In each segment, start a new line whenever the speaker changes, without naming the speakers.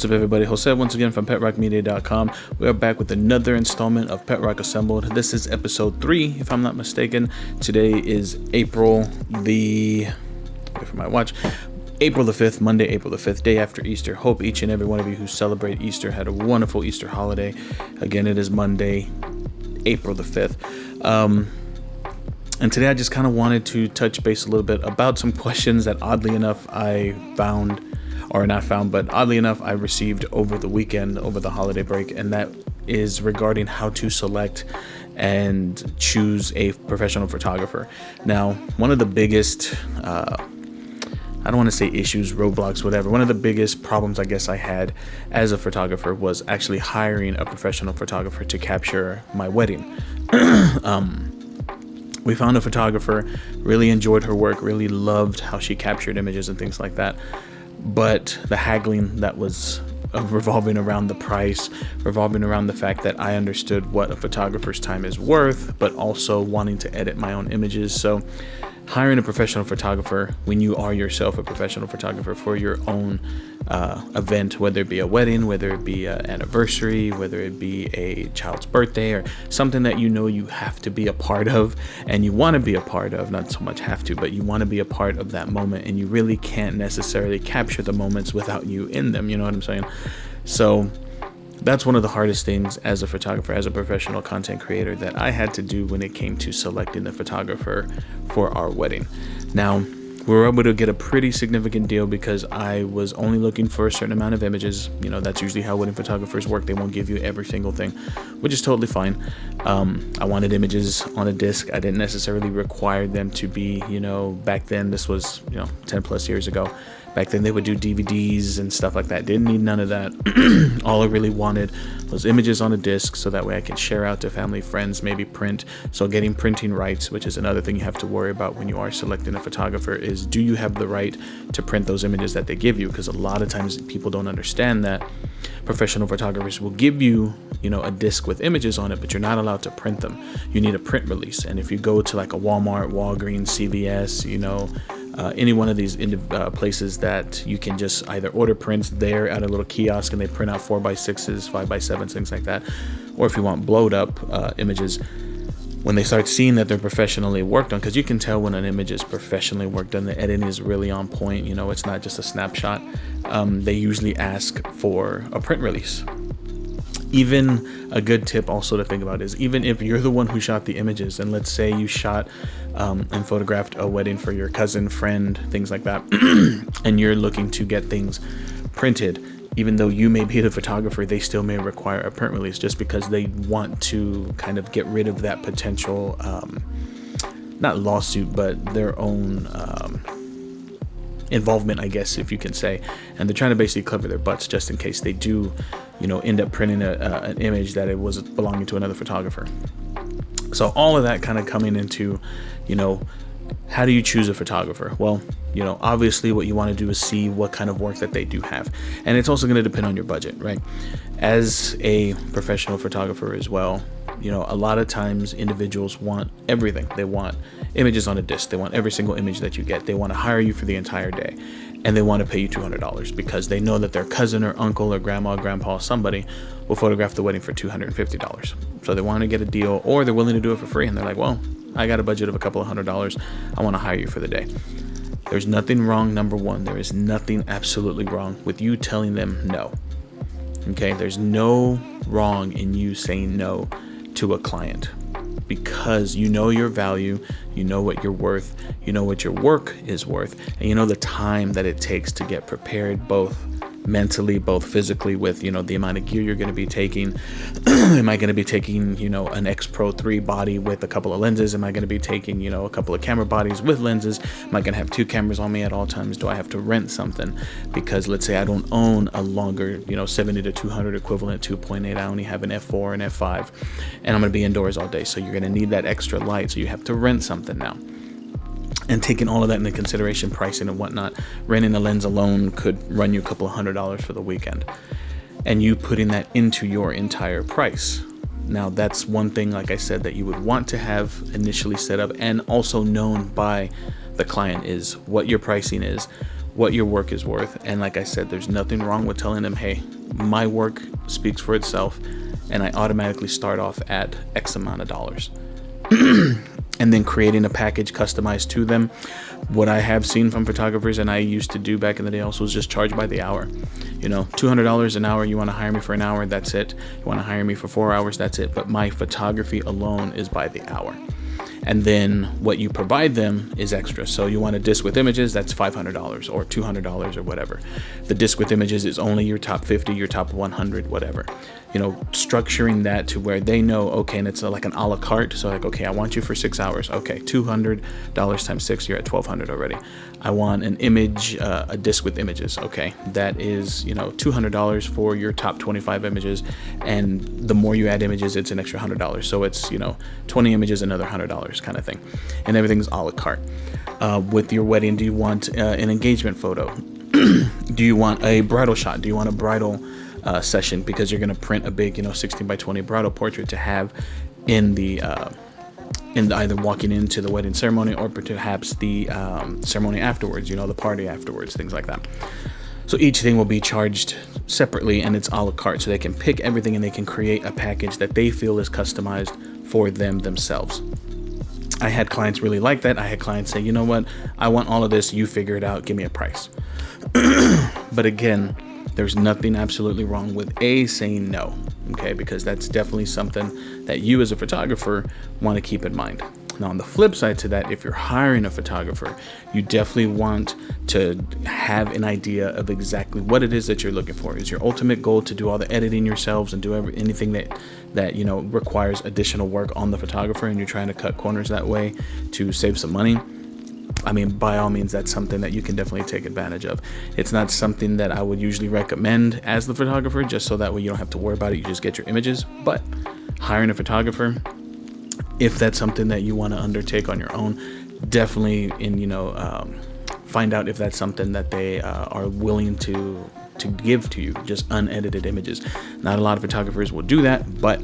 What's up, everybody? Jose once again from PetRockMedia.com. We are back with another installment of PetRock Assembled. This is episode 3, if I'm not mistaken. Today is April the 5th, Monday, April the 5th, day after Easter. Hope each and every one of you who celebrate Easter had a wonderful Easter holiday. Again, it is Monday, April the 5th. And today I just kind of wanted to touch base a little bit about some questions that oddly enough I received over the weekend, over the holiday break, and that is regarding how to select and choose a professional photographer. Now, one of the biggest, I don't want to say issues, roadblocks, whatever. One of the biggest problems I guess I had as a photographer was actually hiring a professional photographer to capture my wedding. We found a photographer, really enjoyed her work, really loved how she captured images and things like that. But the haggling that was revolving around the price, revolving around the fact that I understood what a photographer's time is worth, but also wanting to edit my own images. So hiring a professional photographer when you are yourself a professional photographer for your own event, whether it be a wedding, whether it be an anniversary, whether it be a child's birthday, or something that you know you have to be a part of and you want to be a part of, not so much have to, but you want to be a part of that moment, and you really can't necessarily capture the moments without you in them, you know what I'm saying? So that's one of the hardest things as a photographer, as a professional content creator, that I had to do when it came to selecting the photographer for our wedding. Now, we were able to get a pretty significant deal because I was only looking for a certain amount of images. You know, that's usually how wedding photographers work. They won't give you every single thing, which is totally fine. I wanted images on a disc. I didn't necessarily require them to be, back then, this was, 10 plus years ago. Back then they would do DVDs and stuff like that. Didn't need none of that. All I really wanted was images on a disc so that way I can share out to family, friends, maybe print. So getting printing rights, which is another thing you have to worry about when you are selecting a photographer, is do you have the right to print those images that they give you? Because a lot of times people don't understand that professional photographers will give you, a disc with images on it, but you're not allowed to print them. You need a print release. And if you go to like a Walmart, Walgreens, CVS, any one of these places that you can just either order prints there at a little kiosk and they print out 4x6s, 5x7s, things like that. Or if you want blowed up images, when they start seeing that they're professionally worked on, because you can tell when an image is professionally worked on, the editing is really on point, it's not just a snapshot. They usually ask for a print release. Even a good tip also to think about is, even if you're the one who shot the images, and let's say you shot and photographed a wedding for your cousin, friend, things like that, and you're looking to get things printed, even though you may be the photographer, they still may require a print release just because they want to kind of get rid of that potential, not lawsuit, but their own involvement, I guess, if you can say. And they're trying to basically cover their butts just in case they do, end up printing an image that it was belonging to another photographer. So all of that kind of coming into, how do you choose a photographer? Well, obviously what you want to do is see what kind of work that they do have. And it's also going to depend on your budget, right? As a professional photographer as well, a lot of times individuals want everything. They want images on a disc. They want every single image that you get. They want to hire you for the entire day. And they want to pay you $200 because they know that their cousin or uncle or grandma, grandpa, somebody will photograph the wedding for $250. So they want to get a deal, or they're willing to do it for free. And they're like, well, I got a budget of a couple of $100. I want to hire you for the day. There's nothing wrong. Number one, there is nothing absolutely wrong with you telling them no. Okay. There's no wrong in you saying no to a client, because you know your value, you know what you're worth, you know what your work is worth, and you know the time that it takes to get prepared, both mentally, both physically, with the amount of gear you're going to be taking. Am I going to be taking an X Pro 3 body with a couple of lenses? Am I going to be taking a couple of camera bodies with lenses? Am I going to have 2 cameras on me at all times? Do I have to rent something? Because let's say I don't own a longer 70 to 200 equivalent 2.8. I only have an f4 and f5, and I'm going to be indoors all day, so you're going to need that extra light, so you have to rent something now. And taking all of that into consideration, pricing and whatnot, renting a lens alone could run you a couple of $100 for the weekend. And you putting that into your entire price. Now, that's one thing, like I said, that you would want to have initially set up and also known by the client, is what your pricing is, what your work is worth. And like I said, there's nothing wrong with telling them, hey, my work speaks for itself, and I automatically start off at X amount of dollars. And then creating a package customized to them. What I have seen from photographers, and I used to do back in the day also, is just charge by the hour. You know, $200 an hour. You want to hire me for an hour, that's it. You want to hire me for 4 hours, that's it. But my photography alone is by the hour. And then what you provide them is extra. So you want a disc with images, that's $500 or $200 or whatever. The disc with images is only your top 50, your top 100, whatever. You know, structuring that to where they know, okay, and it's like an a la carte. So like, okay, I want you for 6 hours. Okay, $200 times 6, you're at $1,200 already. I want an image, a disc with images. Okay, that is, you know, $200 for your top 25 images. And the more you add images, it's an extra $100. So it's, you know, 20 images, another $100 kind of thing. And everything's a la carte. With your wedding, do you want an engagement photo? Do you want a bridal shot? Do you want a bridal session, because you're going to print a big, you know, 16 by 20 bridal portrait to have in the either walking into the wedding ceremony or perhaps the ceremony afterwards, you know, the party afterwards, things like that. So each thing will be charged separately, and it's a la carte, so they can pick everything and they can create a package that they feel is customized for them themselves. I had clients really like that. I had clients say, you know what, I want all of this, you figure it out, give me a price. But again, there's nothing absolutely wrong with saying no, okay? Because that's definitely something that you as a photographer want to keep in mind. Now, on the flip side to that, if you're hiring a photographer, you definitely want to have an idea of exactly what it is that you're looking for. Is your ultimate goal to do all the editing yourselves and do anything that you know requires additional work on the photographer, and you're trying to cut corners that way to save some money? I mean, by all means, that's something that you can definitely take advantage of. It's not something that I would usually recommend as the photographer, just so that way you don't have to worry about it. You just get your images. But hiring a photographer, if that's something that you want to undertake on your own, definitely find out if that's something that they are willing to give to you, just unedited images. Not a lot of photographers will do that, but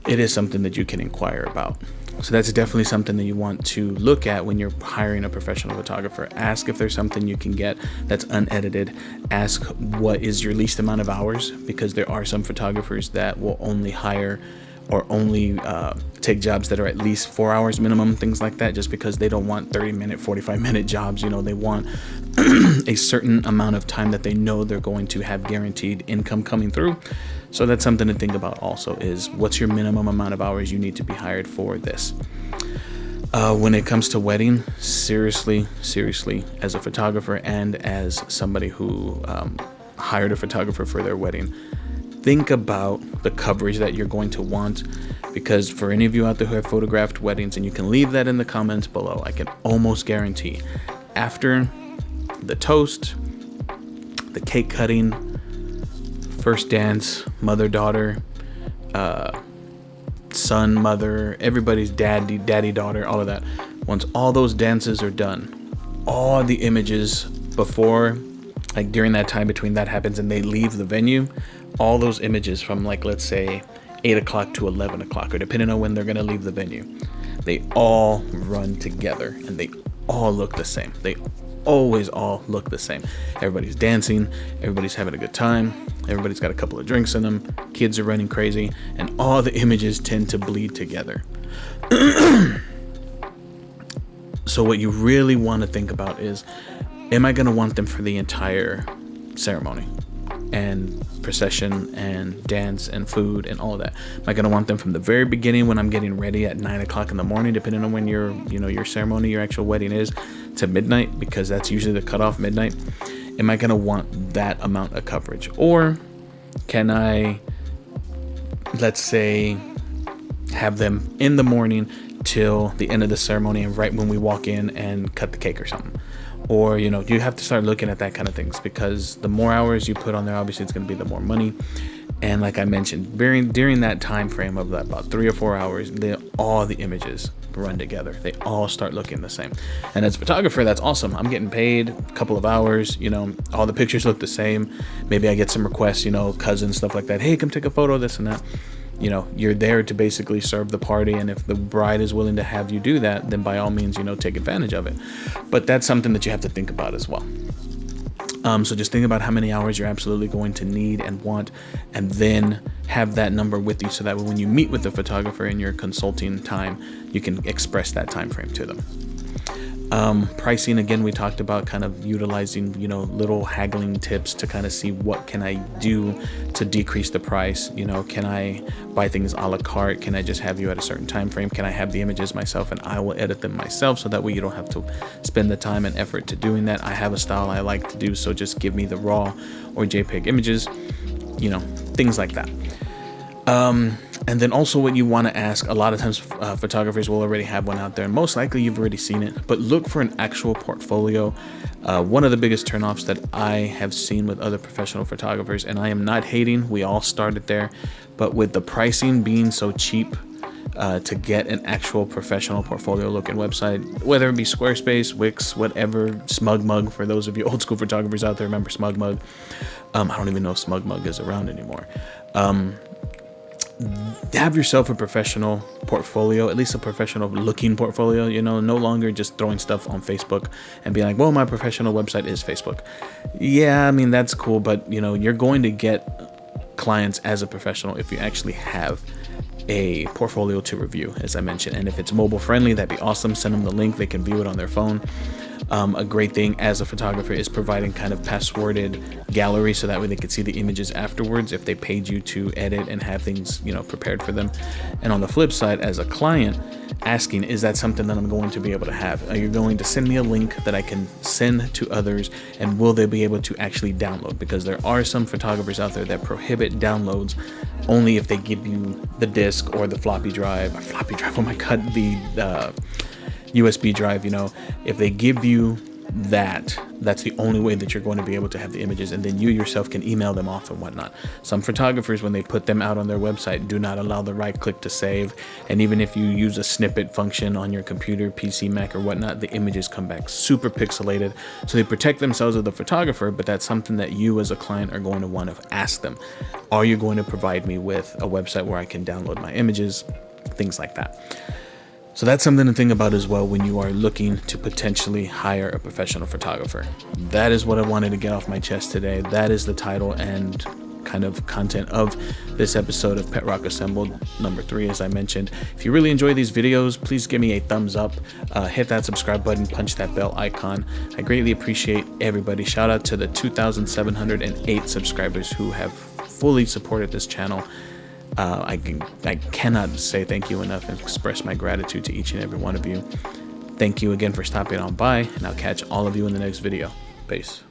it is something that you can inquire about. So that's definitely something that you want to look at when you're hiring a professional photographer. Ask if there's something you can get that's unedited. Ask what is your least amount of hours, because there are some photographers that will only hire or only take jobs that are at least 4 hours minimum, things like that, just because they don't want 30-minute, 45-minute jobs. You know, they want a certain amount of time that they know they're going to have guaranteed income coming through. So that's something to think about also, is what's your minimum amount of hours you need to be hired for this. When it comes to wedding, seriously, as a photographer and as somebody who hired a photographer for their wedding, think about the coverage that you're going to want, because for any of you out there who have photographed weddings, and you can leave that in the comments below, I can almost guarantee after the toast, the cake cutting, first dance, mother-daughter, son, mother, everybody's daddy, daughter, all of that. Once all those dances are done, all the images before, like during that time between that happens and they leave the venue, all those images from, like, let's say 8 o'clock to 11 o'clock, or depending on when they're going to leave the venue, they all run together and they all look the same. They always all look the same. Everybody's dancing, everybody's having a good time, everybody's got a couple of drinks in them, kids are running crazy, and all the images tend to bleed together. So what you really want to think about is, am I going to want them for the entire ceremony and procession and dance and food and all of that? Am I going to want them from the very beginning when I'm getting ready at 9 o'clock in the morning, depending on when your ceremony, your actual wedding is, to midnight, because that's usually the cutoff, midnight? Am I going to want that amount of coverage? Or can I, let's say, have them in the morning till the end of the ceremony, and right when we walk in and cut the cake or something? Or, you have to start looking at that kind of things, because the more hours you put on there, obviously it's going to be the more money. And like I mentioned, during that time frame of that about 3 or 4 hours, all the images run together. They all start looking the same. And as a photographer, that's awesome. I'm getting paid a couple of hours, all the pictures look the same. Maybe I get some requests, cousins, stuff like that. Hey, come take a photo, this and that. You're there to basically serve the party, and if the bride is willing to have you do that, then by all means, take advantage of it. But that's something that you have to think about as well. So just think about how many hours you're absolutely going to need and want, and then have that number with you, so that when you meet with the photographer in your consulting time, you can express that time frame to them. Pricing, again, we talked about kind of utilizing, little haggling tips to kind of see what can I do to decrease the price. Can I buy things a la carte? Can I just have you at a certain time frame? Can I have the images myself and I will edit them myself, so that way you don't have to spend the time and effort to doing that? I have a style I like to do, so just give me the raw or JPEG images, things like that. And then also what you want to ask, a lot of times photographers will already have one out there, and most likely you've already seen it, but look for an actual portfolio. One of the biggest turnoffs that I have seen with other professional photographers, and I am not hating, we all started there, but with the pricing being so cheap, to get an actual professional portfolio looking website, whether it be Squarespace, Wix, whatever, SmugMug, for those of you old school photographers out there, remember SmugMug? I don't even know if SmugMug is around anymore. Have yourself a professional portfolio, at least a professional looking portfolio, no longer just throwing stuff on Facebook and being like, well, my professional website is Facebook. Yeah, I mean, that's cool, but you're going to get clients as a professional if you actually have a portfolio to review, as I mentioned. And if it's mobile friendly, that'd be awesome. Send them the link, they can view it on their phone. A great thing as a photographer is providing kind of passworded gallery, so that way they could see the images afterwards if they paid you to edit and have things prepared for them. And on the flip side, as a client, asking, is that something that I'm going to be able to have? Are you going to send me a link that I can send to others, and will they be able to actually download? Because there are some photographers out there that prohibit downloads only if they give you the disc or the floppy drive, oh my god, the USB drive. If they give you that's the only way that you're going to be able to have the images, and then you yourself can email them off and whatnot. Some photographers, when they put them out on their website, do not allow the right click to save, and even if you use a snippet function on your computer, PC, Mac, or whatnot, the images come back super pixelated. So they protect themselves as the photographer, but that's something that you as a client are going to want to ask them. Are you going to provide me with a website where I can download my images? Things like that. So that's something to think about as well when you are looking to potentially hire a professional photographer. That is what I wanted to get off my chest today. That is the title and kind of content of this episode of PetRock Assembled number 3, as I mentioned. If you really enjoy these videos, please give me a thumbs up, hit that subscribe button, punch that bell icon. I greatly appreciate everybody. Shout out to the 2,708 subscribers who have fully supported this channel. I cannot say thank you enough and express my gratitude to each and every one of you. Thank you again for stopping on by, and I'll catch all of you in the next video. Peace.